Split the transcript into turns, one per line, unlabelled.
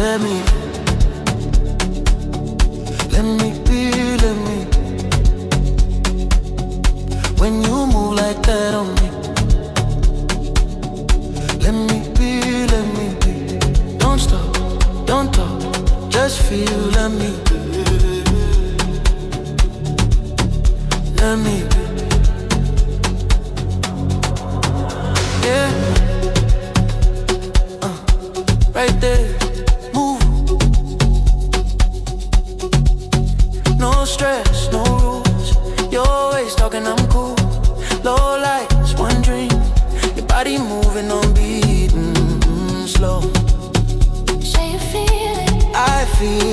Let me, let me be, let me. When you move like that on me, let me be, let me be. Don't stop, don't talk, just feel, let me be. Let me be. Yeah, right there, move. No stress, no rules. You're always talking, I'm cool. Low lights, one dream. Your body moving on beat, slow.
Say you feel it.
I feel